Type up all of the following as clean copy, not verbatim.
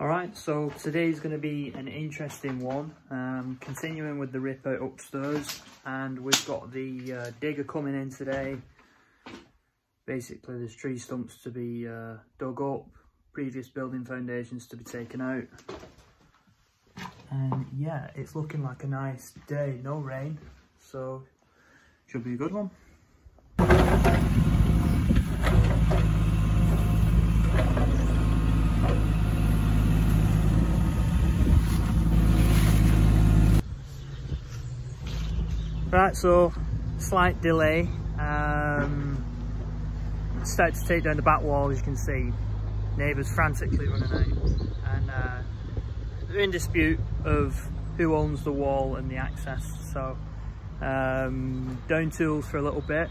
Alright, so today's going to be an interesting one, continuing with the rip out upstairs, and we've got the digger coming in today. Basically there's tree stumps to be dug up, previous building foundations to be taken out, and yeah, it's looking like a nice day, no rain, so should be a good one. Right, so slight delay. Started to take down the back wall, as you can see. Neighbours frantically running out, and they're in dispute of who owns the wall and the access. So down tools for a little bit.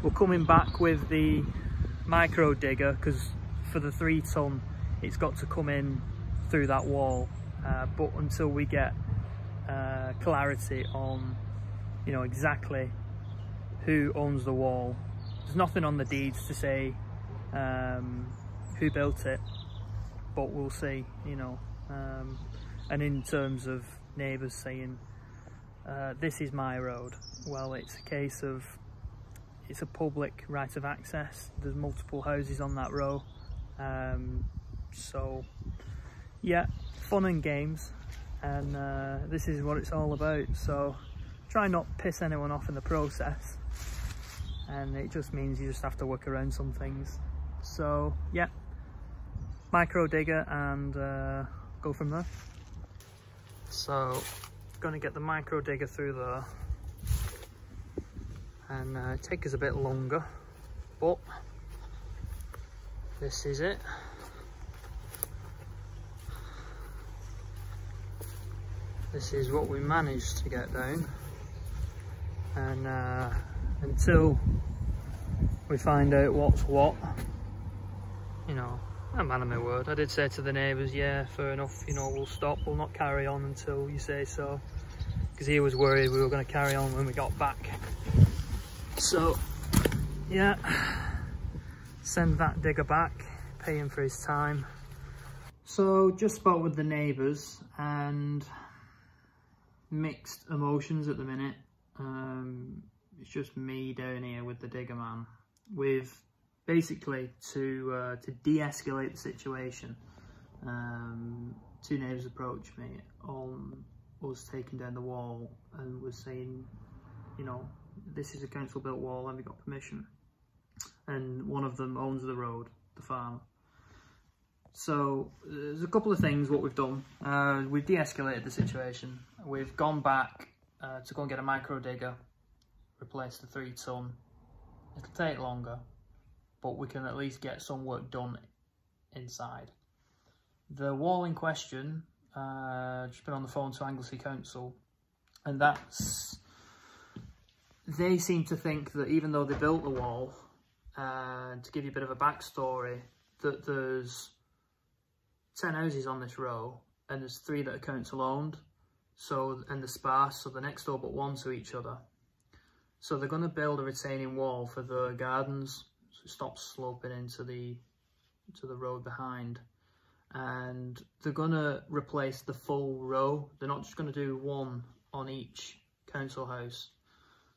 We're coming back with the micro digger because for the 3 ton, it's got to come in through that wall. But until we get clarity on, you know, exactly who owns the wall, there's nothing on the deeds to say who built it, but we'll see, you know. And in terms of neighbours saying this is my road, well, it's a case of it's a public right of access. There's multiple houses on that row, so yeah, fun and games, and this is what it's all about. So try not piss anyone off in the process, and it just means you just have to work around some things. So yeah, micro digger, and go from there. So gonna get the micro digger through there, and take us a bit longer, but this is it. This is what we managed to get down. And until we find out what's what, you know, a man of my word. I did say to the neighbours, yeah, fair enough, you know, we'll stop, we'll not carry on until you say so, because he was worried we were going to carry on when we got back. So yeah, send that digger back, pay him for his time. So just spoke with the neighbours, and mixed emotions at the minute. It's just me down here with the digger man. With basically to de-escalate the situation, 2 neighbours approached me on us taking down the wall and was saying, you know, this is a council built wall, have you got permission? And one of them owns the road, the farm. So there's a couple of things what we've done. We've de-escalated the situation. We've gone back to go and get a micro digger, replace the 3 ton. It'll take longer, but we can at least get some work done inside. The wall in question, just been on the phone to Anglesey Council, and they seem to think that even though they built the wall, to give you a bit of a backstory, that there's 10 houses on this row, and there's 3 that are council owned, so, and they're sparse, so they're next door but 1 to each other. So they're going to build a retaining wall for the gardens, so it stops sloping into the road behind, and they're going to replace the full row. They're not just going to do 1 on each council house.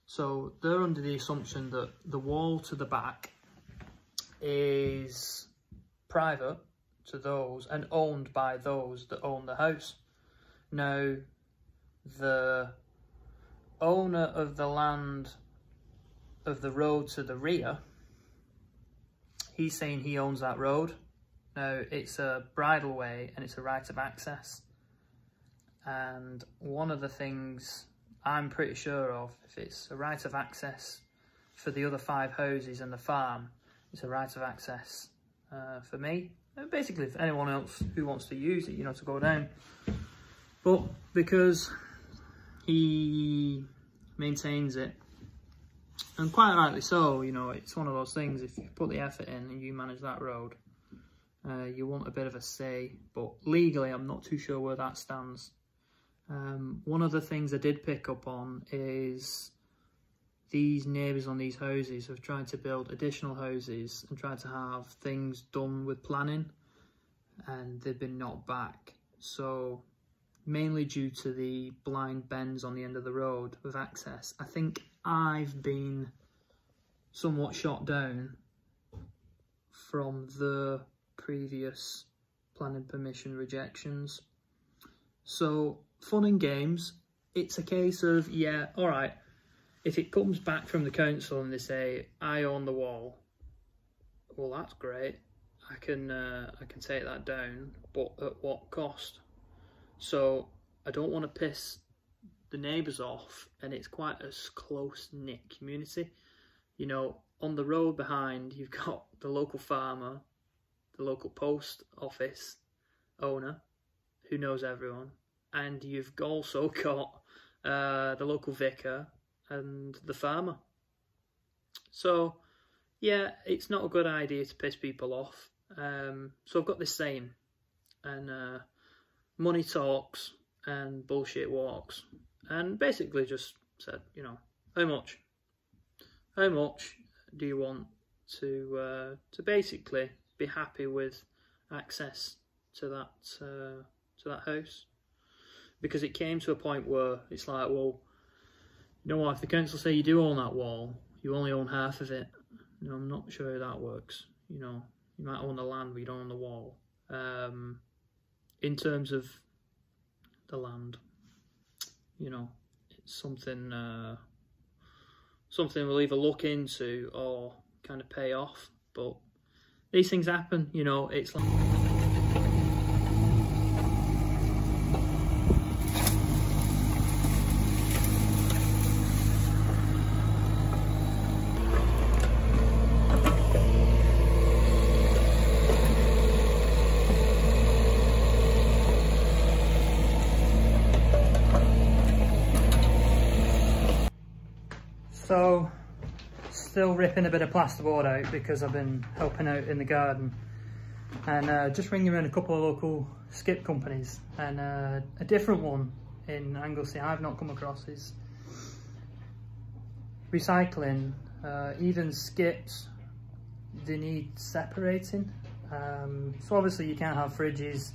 So they're under the assumption that the wall to the back is private to those and owned by those that own the house. Now, the owner of the land of the road to the rear, he's saying he owns that road. Now, it's a bridleway and it's a right of access. And one of the things I'm pretty sure of, if it's a right of access for the other 5 houses and the farm, it's a right of access for me. And basically, for anyone else who wants to use it, you know, to go down. But because he maintains it, and quite rightly so, you know, it's one of those things, if you put the effort in and you manage that road, you want a bit of a say, but legally I'm not too sure where that stands. One of the things I did pick up on is these neighbours on these houses have tried to build additional houses and tried to have things done with planning. and they've been knocked back. So mainly due to the blind bends on the end of the road with access. I think I've been somewhat shot down from the previous planning permission rejections. So fun and games. It's a case of, yeah, all right, if it comes back from the council and they say, I own the wall, well, that's great. I can take that down, but at what cost? So I don't want to piss the neighbours off, and it's quite a close-knit community. You know, on the road behind, you've got the local farmer, the local post office owner, who knows everyone, and you've also got the local vicar and the farmer. So yeah, it's not a good idea to piss people off. So I've got this saying, and money talks and bullshit walks, and basically just said, you know, how much do you want to basically be happy with access to that house? Because it came to a point where it's like, well, you know what, if the council say you do own that wall, you only own half of it. You know, I'm not sure how that works. You know, you might own the land, but you don't own the wall. In terms of the land, you know, it's something something we'll either look into or kind of pay off. But these things happen, you know. It's like, so still ripping a bit of plasterboard out because I've been helping out in the garden, and just ringing around a couple of local skip companies, and a different one in Anglesey I've not come across is recycling. Even skips, they need separating. So obviously you can't have fridges.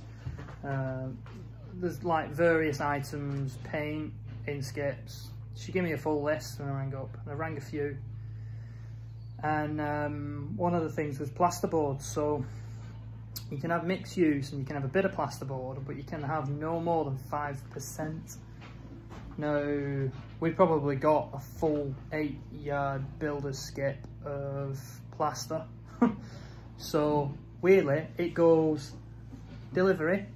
There's like various items, paint in skips. She gave me a full list when I rang up, and I rang a few. And one of the things was plasterboard. So you can have mixed use and you can have a bit of plasterboard, but you can have no more than 5%. Now, we probably got a full 8-yard builder's skip of plaster. So weirdly, it goes delivery.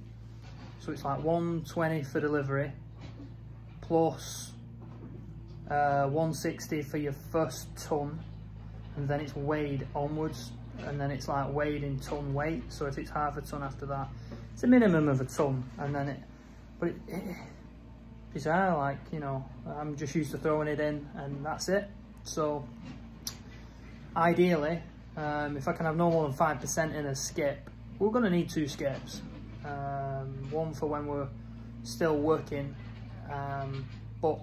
So it's like $120 for delivery, plus 160 for your first ton, and then it's weighed onwards, and then it's like weighed in ton weight. So if it's half a ton after that, it's a minimum of a ton, and then it bizarre, like, you know, I'm just used to throwing it in and that's it. So ideally, if I can have no more than 5% in a skip, we're going to need 2 skips, one for when we're still working, but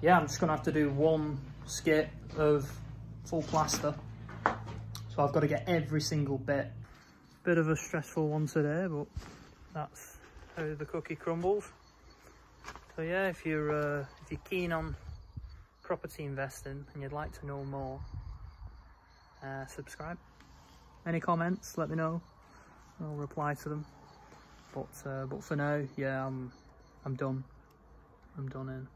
yeah, I'm just going to have to do 1 skip of full plaster. So I've got to get every single bit. Bit of a stressful one today, but that's how the cookie crumbles. So yeah, if you're keen on property investing and you'd like to know more, subscribe. Any comments, let me know. I'll reply to them. But for now, yeah, I'm done. I'm done in.